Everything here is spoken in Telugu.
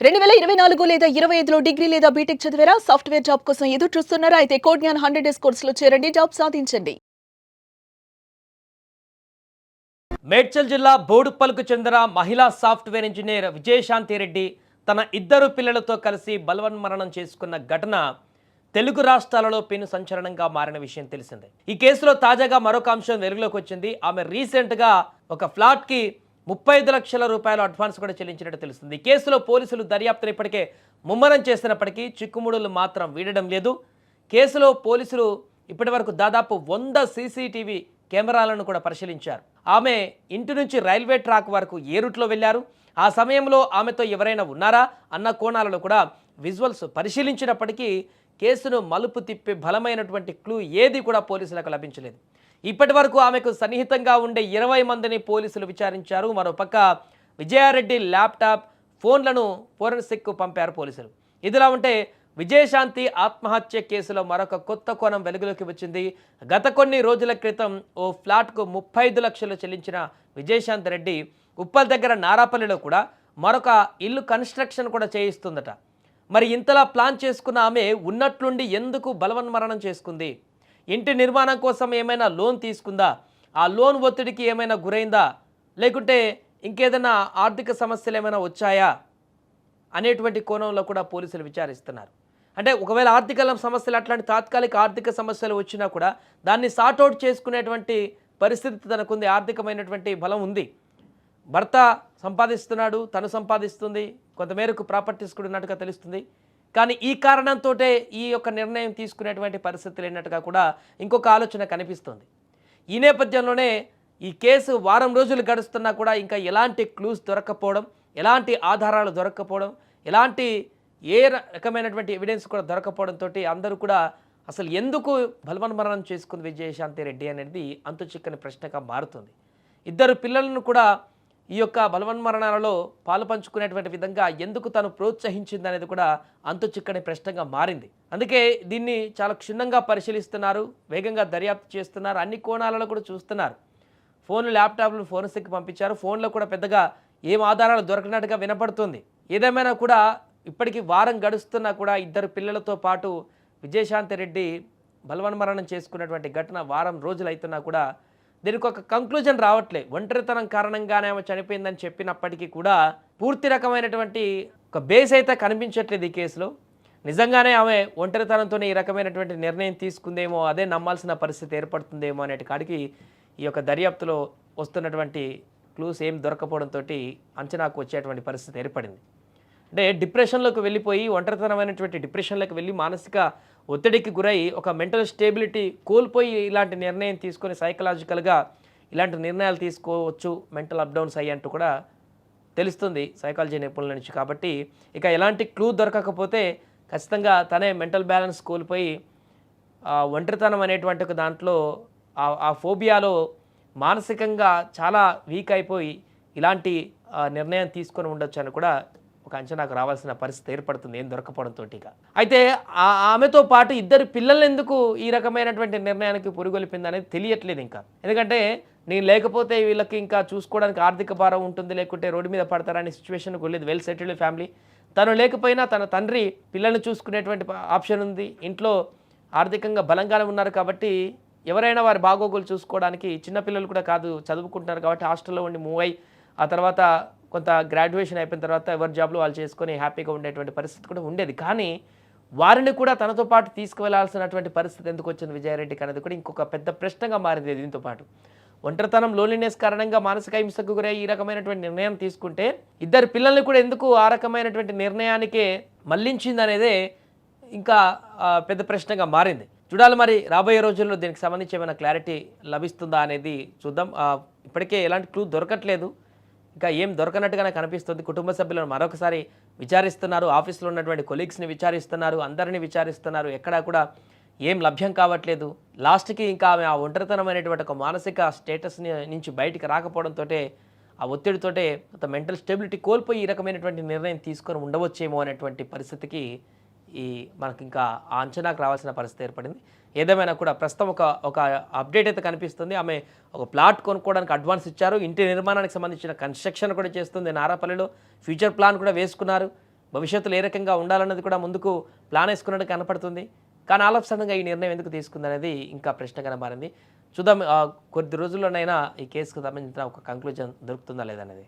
2024 లేదా 25లో డిగ్రీ లేదా బీటెక్ చదివారా? సాఫ్ట్‌వేర్ జాబ్ కోసం ఎదురు చూస్తున్నారా? అయితే కోడ్‌జ్ఞాన్ 100 డేస్ కోర్సులో చేరండి. జాబ్ సాధించండి. మేడ్చల్ జిల్లా బోడుప్పల్కు చెందిన మహిళా సాఫ్ట్వేర్ ఇంజనీర్ విజయశాంతి రెడ్డి తన ఇద్దరు పిల్లలతో కలిసి బలవన్మరణం చేసుకున్న ఘటన తెలుగు రాష్ట్రాలలో పెను సంచలనంగా మారిన విషయం తెలిసిందే. ఈ కేసులో తాజాగా మరొక అంశం వెలుగులోకి వచ్చింది. ఆమె రీసెంట్గా ఒక ఫ్లాట్కి 35 లక్షల రూపాయలు అడ్వాన్స్ కూడా చెల్లించినట్టు తెలుస్తుంది. ఈ కేసులో పోలీసులు దర్యాప్తును ఇప్పటికే ముమ్మరం చేసినప్పటికీ చిక్కుముడులు మాత్రం వీడడం లేదు. కేసులో పోలీసులు ఇప్పటివరకు దాదాపు 100 సీసీటీవీ కెమెరాలను కూడా పరిశీలించారు. ఆమె ఇంటి నుంచి రైల్వే ట్రాక్ వరకు ఏ రూట్లో వెళ్ళారు, ఆ సమయంలో ఆమెతో ఎవరైనా ఉన్నారా అన్న కోణాలలో కూడా విజువల్స్ పరిశీలించినప్పటికీ కేసును మలుపు తిప్పే బలమైనటువంటి క్లూ ఏది కూడా పోలీసులకు లభించలేదు. ఇప్పటి వరకు ఆమెకు సన్నిహితంగా ఉండే 20 మందిని పోలీసులు విచారించారు. మరోపక్క విజయారెడ్డి ల్యాప్టాప్, ఫోన్లను ఫోరెన్సిక్కు పంపారు పోలీసులు. ఇదిలా ఉంటే విజయశాంతి ఆత్మహత్య కేసులో మరొక కొత్త కోణం వెలుగులోకి వచ్చింది. గత కొన్ని రోజుల క్రితం ఓ ఫ్లాట్కు 35 లక్షలు చెల్లించిన విజయశాంతి రెడ్డి ఉప్పల్ దగ్గర నారాపల్లిలో కూడా మరొక ఇల్లు కన్స్ట్రక్షన్ కూడా చేయిస్తుందట. మరి ఇంతలా ప్లాన్ చేసుకున్న ఆమె ఉన్నట్లుండి ఎందుకు బలవన్మరణం చేసుకుంది? ఇంటి నిర్మాణం కోసం ఏమైనా లోన్ తీసుకుందా? ఆ లోన్ ఒత్తిడికి ఏమైనా గురైందా? లేకుంటే ఇంకేదైనా ఆర్థిక సమస్యలు ఏమైనా వచ్చాయా అనేటువంటి కోణంలో కూడా పోలీసులు విచారిస్తున్నారు. అంటే ఒకవేళ ఆర్థిక సమస్యలు, అట్లాంటి తాత్కాలిక ఆర్థిక సమస్యలు వచ్చినా కూడా దాన్ని సార్ట్అవుట్ చేసుకునేటువంటి పరిస్థితి తనకుంది. ఆర్థికమైనటువంటి బలం ఉంది. భర్త సంపాదిస్తున్నాడు, తను సంపాదిస్తుంది, కొంతమేరకు ప్రాపర్టీస్ కూడా ఉన్నట్టుగా తెలుస్తుంది. కానీ ఈ కారణంతో ఈ యొక్క నిర్ణయం తీసుకునేటువంటి పరిస్థితి లేనట్టుగా కూడా ఇంకొక ఆలోచన కనిపిస్తుంది. ఈ నేపథ్యంలోనే ఈ కేసు వారం రోజులు గడుస్తున్నా కూడా ఇంకా ఎలాంటి క్లూస్ దొరక్కపోవడం, ఎలాంటి ఆధారాలు దొరక్కపోవడం, ఎలాంటి ఏ రకమైనటువంటి ఎవిడెన్స్ కూడా దొరకపోవడంతో అందరూ కూడా అసలు ఎందుకు బలవన్మరణం చేసుకుంది విజయశాంతి రెడ్డి అనేది అంతు చిక్కని ప్రశ్నగా మారుతుంది. ఇద్దరు పిల్లలను కూడా ఈ యొక్క బలవన్మరణాలలో పాలు పంచుకునేటువంటి విధంగా ఎందుకు తను ప్రోత్సహించింది అనేది కూడా అంతు చిక్కని ప్రశ్నగా మారింది. అందుకే దీన్ని చాలా క్షుణ్ణంగా పరిశీలిస్తున్నారు, వేగంగా దర్యాప్తు చేస్తున్నారు, అన్ని కోణాలలో కూడా చూస్తున్నారు. ఫోన్లు, ల్యాప్టాప్లు ఫోరెన్సిక్ పంపించారు. ఫోన్లో కూడా పెద్దగా ఏం ఆధారాలు దొరకనట్టుగా వినపడుతుంది. ఏదేమైనా కూడా ఇప్పటికీ వారం గడుస్తున్నా కూడా ఇద్దరు పిల్లలతో పాటు విజయశాంతి రెడ్డి బలవన్మరణం చేసుకున్నటువంటి ఘటన వారం రోజులు అవుతున్నా కూడా దీనికి ఒక కంక్లూజన్ రావట్లే. ఒంటరితనం కారణంగానే ఆమె చనిపోయిందని చెప్పినప్పటికీ కూడా పూర్తి రకమైనటువంటి ఒక బేస్ అయితే కనిపించట్లేదు ఈ కేసులో. నిజంగానే ఆమె ఒంటరితనంతోనే ఈ రకమైనటువంటి నిర్ణయం తీసుకుందేమో, అదే నమ్మాల్సిన పరిస్థితి ఏర్పడుతుందేమో అనేటి కాడికి ఈ యొక్క దర్యాప్తులో వస్తున్నటువంటి క్లూస్ ఏం దొరకపోవడంతో అంచనాకు వచ్చేటువంటి పరిస్థితి ఏర్పడింది. అంటే డిప్రెషన్లోకి వెళ్ళిపోయి, ఒంటరితనమైనటువంటి డిప్రెషన్లోకి వెళ్ళి మానసిక ఒత్తిడికి గురై ఒక మెంటల్ స్టేబిలిటీ కోల్పోయి ఇలాంటి నిర్ణయం తీసుకొని సైకలాజికల్గా ఇలాంటి నిర్ణయాలు తీసుకోవచ్చు, మెంటల్ అప్డౌన్స్ అయ్యంటూ కూడా తెలుస్తుంది సైకాలజీ నిపుణుల నుంచి. కాబట్టి ఇక ఎలాంటి క్లూ దొరకకపోతే ఖచ్చితంగా తనే మెంటల్ బ్యాలెన్స్ కోల్పోయి ఒంటరితనం అనేటువంటి ఒక దాంట్లో ఆ ఫోబియాలో మానసికంగా చాలా వీక్ అయిపోయి ఇలాంటి నిర్ణయం తీసుకొని ఉండొచ్చు అని కూడా ఒక అంచనాకు రావాల్సిన పరిస్థితి ఏర్పడుతుంది ఏం దొరకపోవడంతో. అయితే ఆమెతో పాటు ఇద్దరు పిల్లలు ఎందుకు ఈ రకమైనటువంటి నిర్ణయానికి పురుగొలిపింది అనేది తెలియట్లేదు ఇంకా. ఎందుకంటే నేను లేకపోతే వీళ్ళకి ఇంకా చూసుకోవడానికి ఆర్థిక భారం ఉంటుంది, లేకుంటే రోడ్డు మీద పడతారనే సిచ్యువేషన్కి వెళ్ళేది. Well settled family. తను లేకపోయినా తన తండ్రి పిల్లల్ని చూసుకునేటువంటి ఆప్షన్ ఉంది. ఇంట్లో ఆర్థికంగా బలంగానే ఉన్నారు కాబట్టి ఎవరైనా వారి బాగోగులు చూసుకోవడానికి, చిన్నపిల్లలు కూడా కాదు చదువుకుంటున్నారు కాబట్టి హాస్టల్లో ఉండి మూవ్ అయ్యి ఆ తర్వాత కొంత గ్రాడ్యుయేషన్ అయిపోయిన తర్వాత ఎవరి జాబ్లో వాళ్ళు చేసుకొని హ్యాపీగా ఉండేటువంటి పరిస్థితి కూడా ఉండేది. కానీ వారిని కూడా తనతో పాటు తీసుకువెళ్లాల్సినటువంటి పరిస్థితి ఎందుకు వచ్చింది విజయారెడ్డికి అనేది కూడా ఇంకొక పెద్ద ప్రశ్నగా మారింది. దీంతో పాటు ఒంటరితనం, లోన్లీనెస్ కారణంగా మానసిక హింసకు గురై ఈ రకమైనటువంటి నిర్ణయం తీసుకుంటే ఇద్దరు పిల్లల్ని కూడా ఎందుకు ఆ రకమైనటువంటి నిర్ణయానికే మళ్లించింది అనేదే ఇంకా పెద్ద ప్రశ్నగా మారింది. చూడాలి మరి రాబోయే రోజుల్లో దీనికి సంబంధించి ఏమైనా క్లారిటీ లభిస్తుందా అనేది చూద్దాం. ఇప్పటికే ఎలాంటి క్లూ దొరకట్లేదు, ఇంకా ఏం దొరకనట్టుగానే కనిపిస్తుంది. కుటుంబ సభ్యులను మరొకసారి విచారిస్తున్నారు, ఆఫీస్లో ఉన్నటువంటి కొలీగ్స్ని విచారిస్తున్నారు, అందరినీ విచారిస్తున్నారు. ఎక్కడా కూడా ఏం లభ్యం కావట్లేదు. లాస్ట్కి ఇంకా ఆమె ఆ ఒంటరితనం అనేటువంటి ఒక మానసిక స్టేటస్ నుంచి బయటికి రాకపోవడంతో ఆ ఒత్తిడితోటే మెంటల్ స్టెబిలిటీ కోల్పోయి ఈ రకమైనటువంటి నిర్ణయం తీసుకొని ఉండవచ్చేమో అనేటువంటి పరిస్థితికి మనకి ఇంకా ఆ అంచనాకు రావాల్సిన పరిస్థితి ఏర్పడింది. ఏదేమైనా కూడా ప్రస్తుతం ఒక అప్డేట్ అయితే కనిపిస్తుంది. ఆమె ఒక ప్లాట్ కొనుక్కోవడానికి అడ్వాన్స్ ఇచ్చారు. ఇంటి నిర్మాణానికి సంబంధించిన కన్స్ట్రక్షన్ కూడా చేస్తుంది నారాపల్లిలో. ఫ్యూచర్ ప్లాన్ కూడా వేసుకున్నారు. భవిష్యత్తులో ఏ రకంగా ఉండాలన్నది కూడా ముందుకు ప్లాన్ వేసుకున్నట్టు కనపడుతుంది. కానీ ఆల్ ఆఫ్ సడన్గా ఈ నిర్ణయం ఎందుకు తీసుకుందనేది ఇంకా ప్రశ్నగా మారింది. చూద్దాం కొద్ది రోజుల్లోనైనా ఈ కేసుకు సంబంధించిన ఒక కంక్లూజన్ దొరుకుతుందా లేదనేది.